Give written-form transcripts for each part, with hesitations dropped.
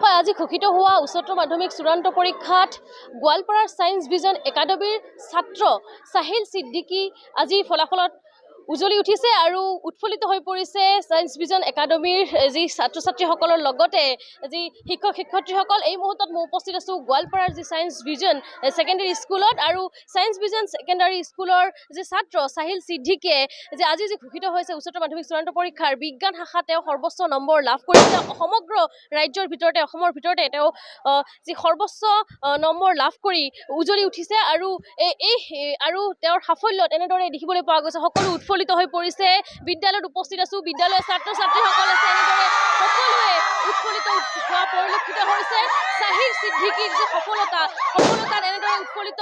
হয়, আজি ঘোষিত হোৱা উচ্চতৰ মাধ্যমিক চূড়ান্ত পৰীক্ষাত গোৱালপাৰাৰ ছায়েন্স ভিজন একাডেমীৰ ছাত্ৰ সাহিল সিদ্দিকী আজি ফলাফলত উজ্বলি উঠিছে আৰু উৎফুল্লিত হৈ পৰিছে ছায়েন্স ভিজন একাডেমীৰ যি ছাত্ৰ ছাত্ৰীসকলৰ লগতে যি শিক্ষক শিক্ষয়িত্ৰীসকল। এই মুহূৰ্তত মই উপস্থিত আছোঁ গোৱালপাৰাৰ যি ছায়েন্স ভিজন ছেকেণ্ডেৰী স্কুলত, আৰু ছায়েন্স ভিজন ছেকেণ্ডেৰী স্কুলৰ যি ছাত্ৰ সাহিল সিদ্দিকীয়ে যে আজি যি ঘোষিত হৈছে উচ্চতৰ মাধ্যমিক চূড়ান্ত পৰীক্ষাৰ বিজ্ঞান শাখাত তেওঁ সৰ্বোচ্চ নম্বৰ লাভ কৰিছে। সমগ্ৰ ৰাজ্যৰ ভিতৰতে অসমৰ ভিতৰতে তেওঁ যি সৰ্বোচ্চ নম্বৰ লাভ কৰি উজ্বলি উঠিছে, আৰু আৰু তেওঁৰ সাফল্যত এনেদৰে দেখিবলৈ পোৱা গৈছে। সকলো উৎফুল্লিত হৈ পৰিছে। বিদ্যালয়ত উপস্থিত আছোঁ, বিদ্যালয়ৰ ছাত্ৰ ছাত্ৰীসকল আছে, এনেদৰে সকলোৱে উৎফুল্লিত হোৱা পৰিলক্ষিত হৈছে। সাহিল সিদ্দিকীৰ যি সফলতাত এনেদৰে উৎফুল্লিত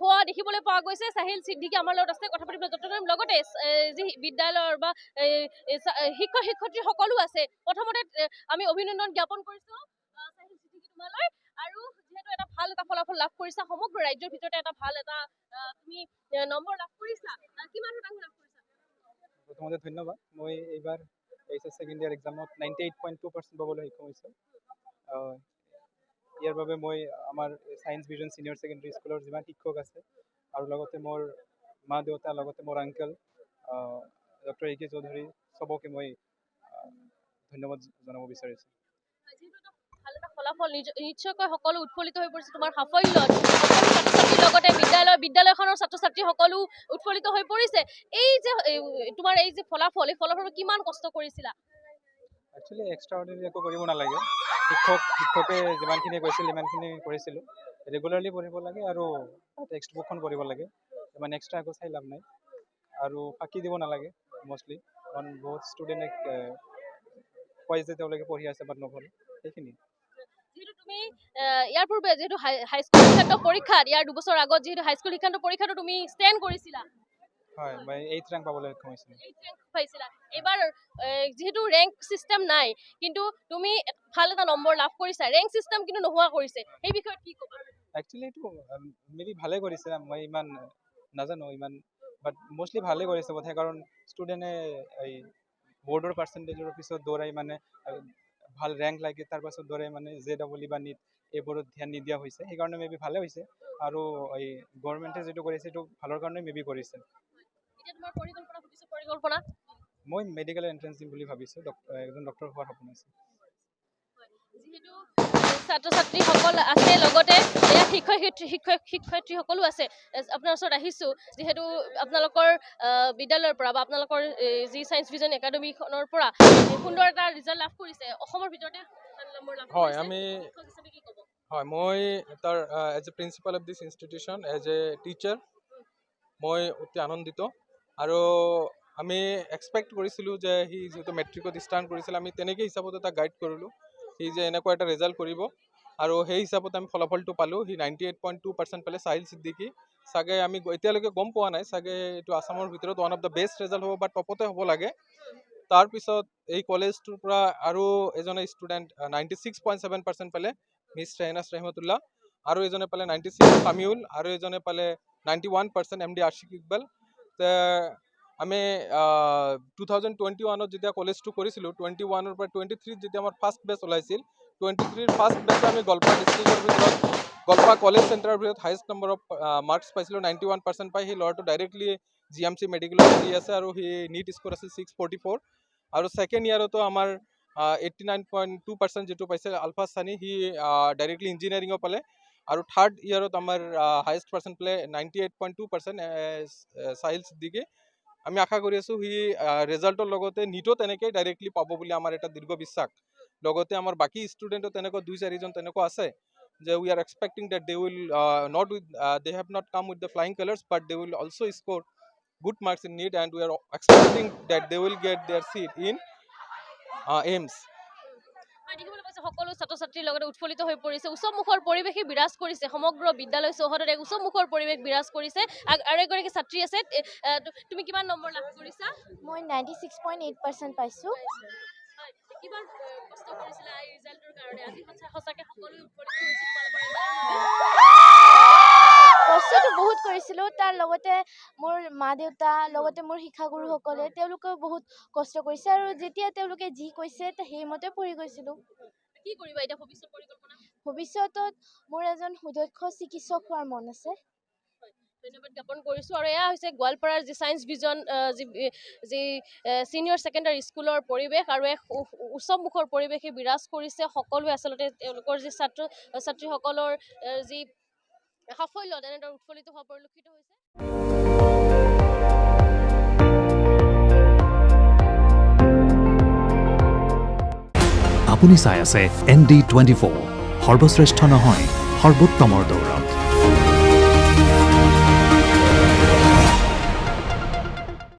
হোৱা দেখিবলৈ পোৱা গৈছে। সাহিল সিদ্দিকী আমাৰ লগত আছে, কথা পাতিবলৈ যত্ন কৰিম। লগতে যি বিদ্যালয়ৰ বা শিক্ষক শিক্ষয়িত্ৰী সকলো আছে, প্ৰথমতে আমি অভিনন্দন জ্ঞাপন কৰিছোঁ সাহিল সিদ্দিকী তোমালৈ। আৰু যিহেতু এটা ভাল ফলাফল লাভ কৰিছা, সমগ্ৰ ৰাজ্যৰ ভিতৰতে এটা ভাল তুমি নম্বৰ লাভ কৰিছা, কিমান শতাংশ লাভ কৰিছা? প্ৰথমতে ধন্যবাদ। মই এইবাৰ এইচএছ ছেকেণ্ড ইয়াৰ এক্সামত 98.2% পাবলৈ সক্ষম হৈছোঁ। ইয়াৰ বাবে মই আমাৰ ছায়েন্স ভিজন ছিনিয়ৰ ছেকেণ্ডেৰী স্কুলৰ যিমান শিক্ষক আছে আৰু লগতে মোৰ মা দেউতা, লগতে মোৰ আংকেল ডক্টৰ এ কে চৌধুৰী, চবকে মই ধন্যবাদ জনাব বিচাৰিছোঁ। ভাল এটা ফলাফল, নিশ্চয়কৈ সকলো উৎফুল্লিত হৈ পৰিছে তোমাৰ সাফল্যত। সকলো ছাত্ৰ ছাত্ৰীৰ লগতে বিদ্যালয়খনৰ ছাত্ৰ ছাত্ৰী সকলো উৎফুল্লিত হৈ পৰিছে। এই যে তোমাৰ এই যে ফলাফল, এই ফলাফল কিমান কষ্ট কৰিছিলা? একচুৱেলি এক্সট্ৰা অৰ্ডিনেৰী একো কৰিব নালাগে। শিক্ষকে যিমানখিনি কৈছিল সিমানখিনি কৰিছিলোঁ। ৰেগুলাৰলি পঢ়িব লাগে আৰু টেক্সট বুকখন পঢ়িব লাগে, ইমান এক্সট্ৰা একো চাই লাভ নাই। আৰু ফাঁকি দিব নালাগে মষ্টলি, কাৰণ বহুত ষ্টুডেণ্টে কয় যে তেওঁলোকে পঢ়ি আছে বাট নপঢ়ে, সেইখিনি। যিহেতু তুমি ইয়াৰ পূৰ্বে যিহেতু হাইস্কুল শিক্ষান্ত পৰীক্ষাত, ইয়াৰ 2 বছৰ আগত যিহেতু হাইস্কুল শিক্ষান্ত পৰীক্ষাতো তুমি ষ্টেণ্ড কৰিছিলা। হয়, মই 8th ৰেংক পাবলৈ সক্ষম হৈছিলোঁ। 8th ৰেংক পাইছিলা। এইবাৰ যিহেতু ৰেংক চিষ্টেম নাই, কিন্তু তুমি ভাল এটা নম্বৰ লাভ কৰিছা। ৰেংক চিষ্টেম কিন্তু নোহোৱা কৰিছে, সেই বিষয়ে কি ক'বা? একচুৱেলি এইটো মেবি ভালে কৰিছে, মই ইমান নাজানো বাট মষ্টলি ভালে কৰিছে বোধহয়, কাৰণ ষ্টুডেণ্টে এই বৰ্ডৰ পাৰ্চেণ্টেজৰ পিছত দৌৰাই ভাল ৰেংক লাগে, তাৰ পাছত দৌৰাই JEE বা NEET এইবোৰত ধ্যান নিদিয়া হৈছে। সেইকাৰণে মেবি ভালে হৈছে, আৰু এই গভৰ্ণমেণ্টে যিটো কৰিছে সেইটো ভালৰ কাৰণে মেবি কৰিছে। এতিয়া তোমাৰ পৰিকল্পনা? মই মেডিকেল এণ্ট্ৰেঞ্চ দিম বুলি ভাবিছোঁ, এজন ডক্টৰ হোৱাৰ সপোন আছে। যিহেতু ছাত্ৰ ছাত্ৰীসকল আছে, লগতে শিক্ষক শিক্ষয়িত্ৰীসকলো আছে, আপোনাৰ ওচৰত আহিছোঁ। যিহেতু আপোনালোকৰ বিদ্যালয়ৰ পৰা বা আপোনালোকৰ যি ছায়েন্স ভিজন একাডেমীখনৰ পৰা সুন্দৰ এটা ৰিজাল্ট লাভ কৰিছে, অসমৰ ভিতৰতে নম্বৰ লাভ কৰিছে। হয়, মই তাৰ as a principal of this institution, as a teacher মই অতি আনন্দিত। আৰু আমি এক্সপেক্ট কৰিছিলোঁ যে সি যিহেতু মেট্ৰিকত ষ্টাৰ্ট কৰিছিল, আমি তেনেকৈ হিচাপত এটা গাইড কৰিলোঁ সি যে এনেকুৱা এটা ৰিজাল্ট কৰিব, আৰু সেই হিচাপত আমি ফলাফলটো পালোঁ। সি 98.2% পালে, সাহিল সিদ্দিকী। চাগে আমি এতিয়ালৈকে গম পোৱা নাই, চাগে এইটো আছামৰ ভিতৰত one of the best result হ'ব বা টপতে হ'ব লাগে। তাৰপিছত এই কলেজটোৰ পৰা আৰু এজনে ষ্টুডেণ্ট 96.7% পালে, মিছ শ্বাহনাজ ৰহমতুল্লাহ, আৰু এজনে পালে 96 সামিউল, আৰু এজনে পালে 91% MD আশিক ইকবাল। আমি 2021ত যেতিয়া কলেজটো কৰিছিলোঁ, 21ৰ পৰা 23ত যেতিয়া আমাৰ ফাৰ্ষ্ট বেচ ওলাইছিল, 23ৰ ফাৰ্ষ্ট বেচত আমি গোৱালপাৰা ডিষ্ট্ৰিক্টৰ ভিতৰত, গোৱালপাৰা কলেজ চেণ্টাৰৰ ভিতৰত হাইষ্ট নম্বৰ অফ মাৰ্কছ পাইছিলোঁ, 91% পাই। সেই ল'ৰাটো ডাইৰেক্টলি GMC মেডিকেলত দি আছে, আৰু সি নীট স্ক'ৰ আছিল 644। আৰু ছেকেণ্ড ইয়াৰতো আমাৰ 89.2% যিটো পাইছে আলফা ছানী, সি ডাইৰেক্টলি ইঞ্জিনিয়াৰিঙো পালে। আৰু থাৰ্ড ইয়াৰত আমাৰ হায়েষ্ট পাৰ্চেণ্ট পালে 98.2% সাহিল সিদ্দিকী। আমি আশা কৰি আছোঁ সি ৰিজাল্টৰ লগতে নীটো তেনেকৈ ডাইৰেক্টলি পাব বুলি আমাৰ এটা দীৰ্ঘ বিশ্বাস। লগতে আমাৰ বাকী ষ্টুডেণ্টো তেনেকুৱা 2-4জন তেনেকুৱা আছে, যে we are expecting that they will they have not come with the flying colors, but they will also score good marks in NEET, and we are expecting that they will get their seat in AIIMS. সকলো ছাত্ৰ ছাত্ৰীৰ লগতে উৎফুল্লিত হৈ পৰিছে। উৎসৱমুখৰ পৰিৱেশে বিৰাজ কৰিছে, সমগ্ৰ বিদ্যালয় চৌহদত এক উৎসৱমুখৰ পৰিৱেশ বিৰাজ কৰিছে। আৰু এগৰাকী ছাত্ৰী আছে, তুমি কিমান নম্বৰ লাভ কৰিছা? মই 96.8% পাইছোঁ। কিমান কষ্ট কৰিছিলা এই ৰিজাল্টৰ কাৰণে? আজি সঁচাকৈ সকলো উৎফুল্লিত হৈছিল তোমালোকৰ ৰিজাল্টৰ বাবে? কষ্টটো বহুত কৰিছিলোঁ তাৰ লগতে মোৰ মা দেউতা লগতে মোৰ শিক্ষাগুৰুসকলে তেওঁলোকেও বহুত কষ্ট কৰিছে আৰু যেতিয়া তেওঁলোকে যি কৈছে সেইমতে পঢ়ি গৈছিলোঁ কি কৰিবা এতিয়া ভৱিষ্যত পৰিকল্পনা ভৱিষ্যতত মোৰ এজন সুদক্ষ চিকিৎসক হোৱাৰ মন আছে ধন্যবাদ জ্ঞাপন কৰিছোঁ আৰু এয়া হৈছে গোৱালপাৰাৰ যি ছায়েন্স ভিজন যি ছিনিয়ৰ ছেকেণ্ডাৰী স্কুলৰ পৰিৱেশ আৰু এক উৎসৱমুখৰ পৰিৱেশে বিৰাজ কৰিছে সকলোৱে আচলতে তেওঁলোকৰ যি ছাত্ৰ ছাত্ৰীসকলৰ যি সাফল্য তেনেদৰে উৎফুল্লিত হোৱা পৰিলক্ষিত হৈছে আপুনি চাই আছে ND24 সৰ্বশ্ৰেষ্ঠ নহয় সৰ্বোত্তমৰ দৌৰা